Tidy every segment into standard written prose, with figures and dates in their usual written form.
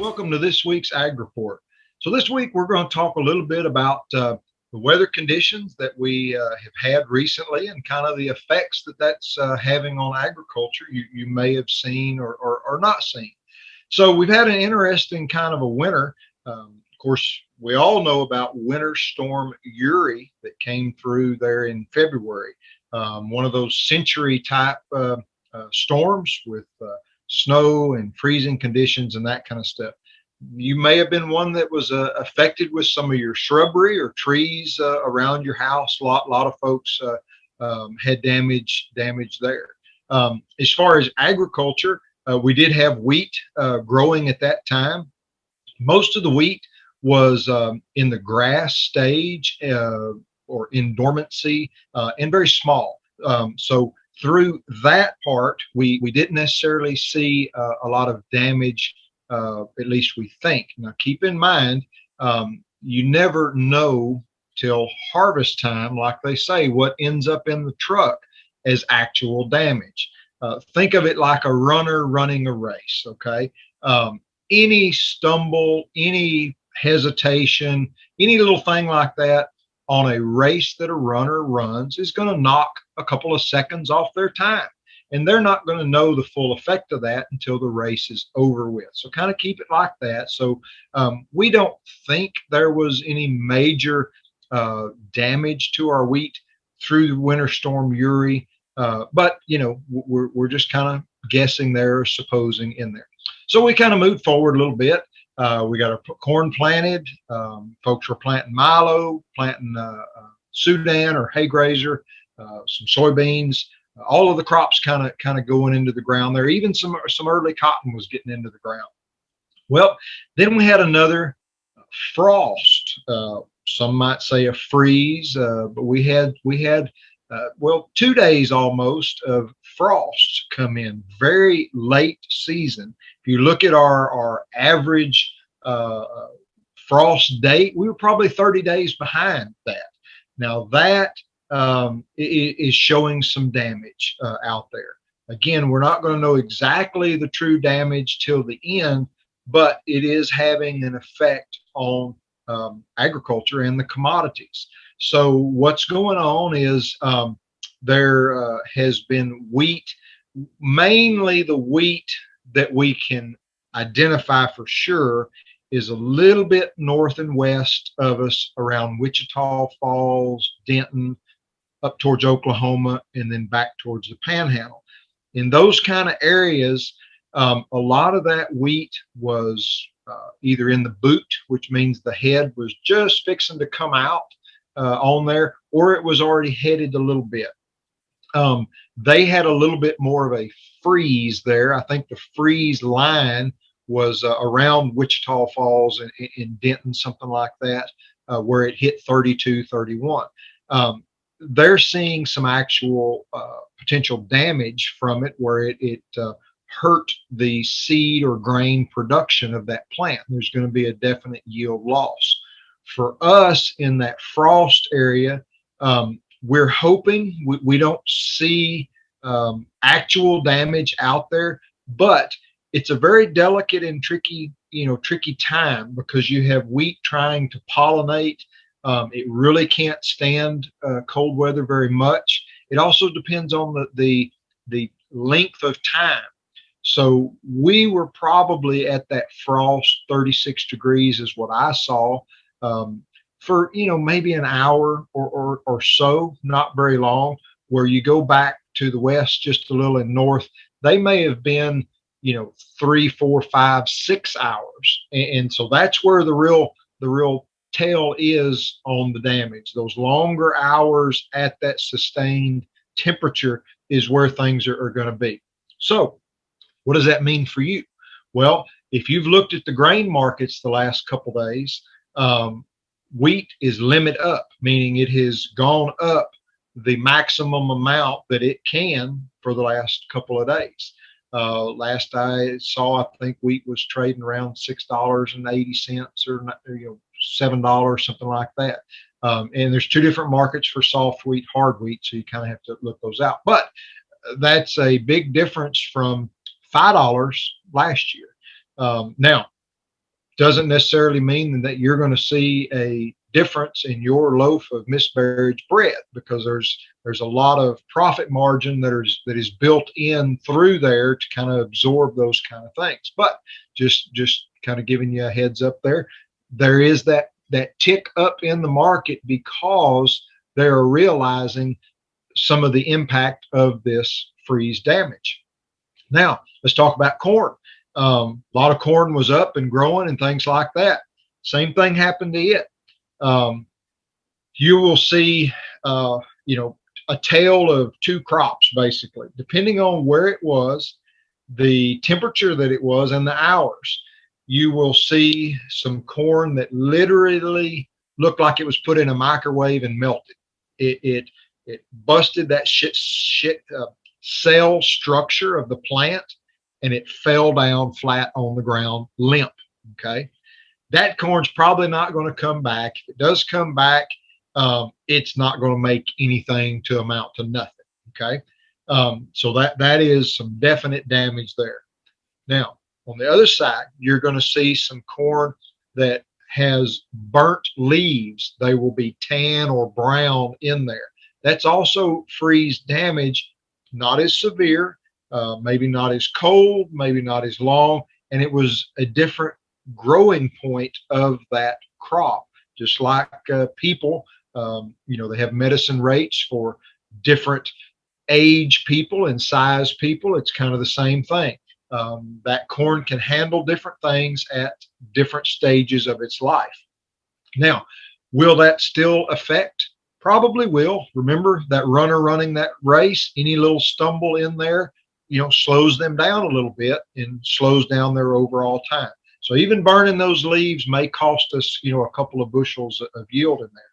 Welcome to this week's Ag Report. So this week we're going to talk a little bit about the weather conditions that we have had recently and kind of the effects that that's having on agriculture you may have seen or not seen. So we've had an interesting kind of a winter. Of course, we all know about Winter Storm Uri that came through there in February. One of those century type storms with snow and freezing conditions and that kind of stuff. You may have been one that was affected with some of your shrubbery or trees around your house. A lot of folks had damage there. As far as agriculture, we did have wheat growing at that time. Most of the wheat was in the grass stage or in dormancy and very small. So through that part, we didn't necessarily see a lot of damage, at least we think. Now, keep in mind, you never know till harvest time, like they say, what ends up in the truck as actual damage. Think of it like a runner running a race, okay? Any stumble, any hesitation, any little thing like that on a race that a runner runs is going to knock a couple of seconds off their time. And they're not going to know the full effect of that until the race is over with. So kind of keep it like that. So we don't think there was any major damage to our wheat through the Winter Storm Uri. But, you know, we're just kind of guessing there, supposing in there. So we kind of moved forward a little bit. We got our corn planted. Folks were planting milo, planting Sudan or hay grazer, some soybeans. All of the crops kind of going into the ground there. Even some early cotton was getting into the ground. Well, then we had another frost. Some might say a freeze, but we had 2 days almost of frost come in, very late season. If you look at our average frost date, we were probably 30 days behind that. Now that is showing some damage out there. Again, we're not going to know exactly the true damage till the end, but it is having an effect on agriculture and the commodities. So what's going on is there has been wheat, mainly the wheat that we can identify for sure is a little bit north and west of us around Wichita Falls, Denton, up towards Oklahoma, and then back towards the Panhandle. In those kind of areas, a lot of that wheat was either in the boot, which means the head was just fixing to come out on there, or it was already headed a little bit. They had a little bit more of a freeze there. I think the freeze line was around Wichita Falls in Denton, something like that, where it hit 32, 31. They're seeing some actual potential damage from it where it hurt the seed or grain production of that plant. There's going to be a definite yield loss. For us in that frost area, we're hoping we don't see actual damage out there, but it's a very delicate and tricky time because you have wheat trying to pollinate. It really can't stand cold weather very much. It also depends on the length of time. So we were probably at that frost 36 degrees is what I saw for maybe an hour or so, not very long. Where you go back to the west just a little and north, they may have been 3, 4, 5, 6 hours, and so that's where the real tell is on the damage. Those longer hours at that sustained temperature is where things are going to be. So what does that mean for you? Well, if you've looked at the grain markets the last couple days, wheat is limit up, meaning it has gone up the maximum amount that it can for the last couple of days. Last I saw, I think wheat was trading around $6.80 or $7, something like that. And there's two different markets for soft wheat, hard wheat, so you kind of have to look those out. But that's a big difference from $5 last year. Now, doesn't necessarily mean that you're going to see a difference in your loaf of miscarriage bread, because there's a lot of profit margin that is built in through there to kind of absorb those kind of things. But just kind of giving you a heads up there, there is that tick up in the market because they're realizing some of the impact of this freeze damage. Now, let's talk about corn. A lot of corn was up and growing and things like that. Same thing happened to it. Um, you will see, a tale of two crops, basically, depending on where it was, the temperature that it was, and the hours. You will see some corn that literally looked like it was put in a microwave and melted. It busted that cell structure of the plant, and it fell down flat on the ground, limp. Okay, that corn's probably not going to come back. If it does come back, it's not going to make anything to amount to nothing. Okay, so that is some definite damage there. Now, on the other side, you're going to see some corn that has burnt leaves. They will be tan or brown in there. That's also freeze damage, not as severe, maybe not as cold, maybe not as long, and it was a different growing point of that crop. Just like people, they have medicine rates for different age people and size people. It's kind of the same thing. That corn can handle different things at different stages of its life. Now, will that still affect? Probably will. Remember that runner running that race, any little stumble in there, slows them down a little bit and slows down their overall time. So even burning those leaves may cost us, a couple of bushels of yield in there.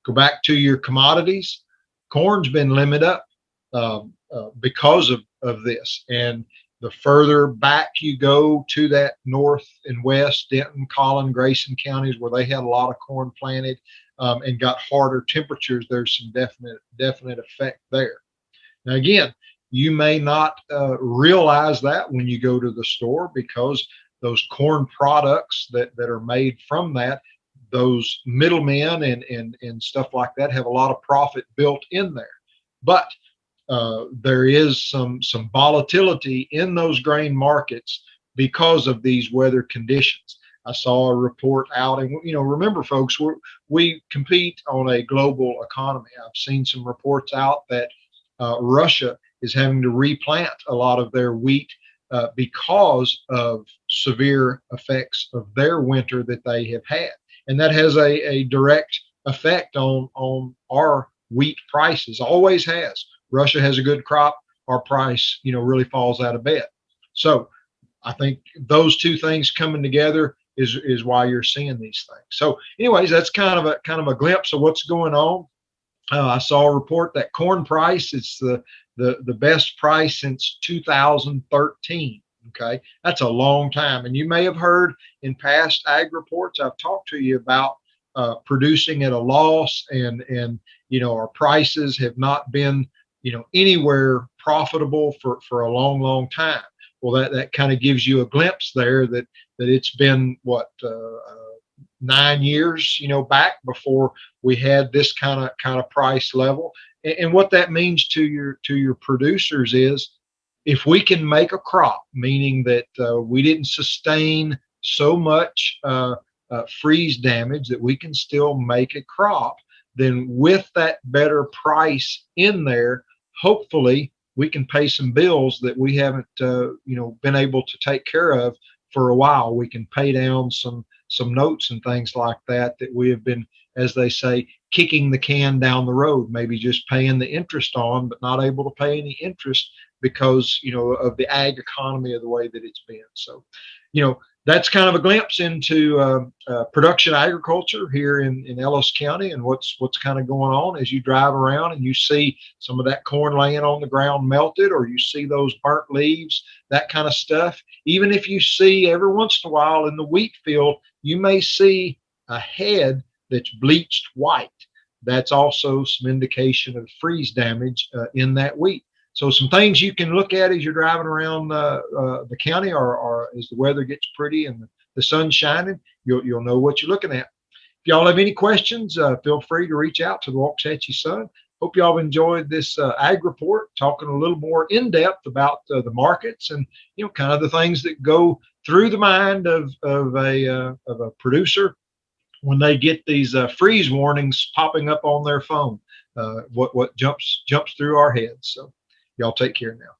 Go back to your commodities. Corn's been limit up because of this. And the further back you go to that north and west, Denton, Collin, Grayson counties, where they had a lot of corn planted and got harder temperatures, there's some definite effect there. Now, again, you may not realize that when you go to the store, because those corn products that are made from that, those middlemen and stuff like that have a lot of profit built in there. But there is some volatility in those grain markets because of these weather conditions. I saw a report out, and remember, folks, we compete on a global economy. I've seen some reports out that Russia is having to replant a lot of their wheat because of severe effects of their winter that they have had, and that has a direct effect on our wheat prices. Always has. Russia has a good crop, our price, really falls out of bed. So I think those two things coming together is why you're seeing these things. So, anyways, that's kind of a glimpse of what's going on. I saw a report that corn price is the best price since 2013. Okay, that's a long time, and you may have heard in past ag reports I've talked to you about producing at a loss, and our prices have not been anywhere profitable for a long time. Well, that kind of gives you a glimpse there that it's been 9 years back before we had this kind of price level. And what that means to your producers is, if we can make a crop, meaning that we didn't sustain so much freeze damage, that we can still make a crop, then with that better price in there, hopefully we can pay some bills that we haven't been able to take care of for a while. We can pay down some notes and things like that we have been, as they say, kicking the can down the road, maybe just paying the interest on, but not able to pay any interest because of the ag economy of the way that it's been. So that's kind of a glimpse into production agriculture here in Ellis County, and what's kind of going on as you drive around and you see some of that corn laying on the ground melted, or you see those burnt leaves, that kind of stuff. Even if you see every once in a while in the wheat field, you may see a head that's bleached white. That's also some indication of freeze damage in that wheat. So some things you can look at as you're driving around the county, or as the weather gets pretty and the sun's shining, you'll know what you're looking at. If y'all have any questions, feel free to reach out to the Waxahachie Sun. Hope y'all enjoyed this ag report, talking a little more in depth about the markets and kind of the things that go through the mind of a producer when they get these freeze warnings popping up on their phone. What jumps through our heads. So y'all take care now.